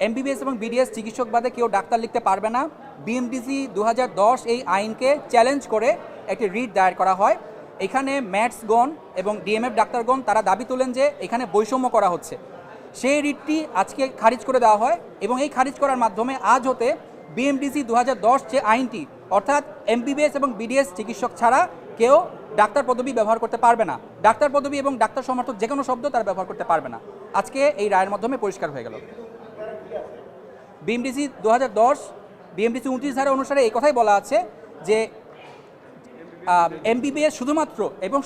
MBBS এবং BDS চিকিৎসক বাদে কেউ ডাক্তার লিখতে পারবে না। বিএমডিসি 2010 এই আইনকে চ্যালেঞ্জ করে একটি রিট দায়ের করা হয়। এখানে ম্যাটসগণ এবং ডিএমএফ ডাক্তারগণ তারা দাবি তোলেন যে এখানে বৈষম্য করা হচ্ছে। সেই রিটটি আজকে খারিজ করে দেওয়া হয় এবং এই খারিজ করার মাধ্যমে আজ হতে বিএমডিসি 2010 যে আইনটি, অর্থাৎ এমবিবিএস এবং বিডিএস চিকিৎসক ছাড়া কেউ ডাক্তার পদবি ব্যবহার করতে পারবে না। ডাক্তার পদবি এবং ডাক্তার সমর্থক যে কোনো শব্দ তারা ব্যবহার করতে পারবে না। আজকে এই রায়ের মাধ্যমে পরিষ্কার হয়ে গেল। বিএমডিসি 2010 বিএমডিসি 29 ধারা অনুসারে এই কথাই বলা আছে যে এমবিবিএস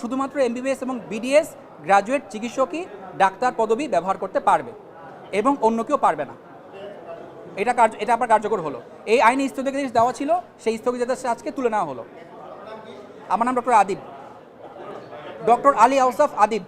শুধুমাত্র এমবিবিএস এবং বিডিএস গ্রাজুয়েট চিকিৎসকই ডাক্তার পদবি ব্যবহার করতে পারবে এবং অন্য কেউ পারবে না। এটা আবার কার্যকর হলো। এই আইনে স্থগিতাদেশ দেওয়া ছিল, সেই স্থগিতাদেশ আজকে তুলে নেওয়া হলো। আমার নাম ডক্টর আদিব, ডক্টর আলী আউসাফ আদিব।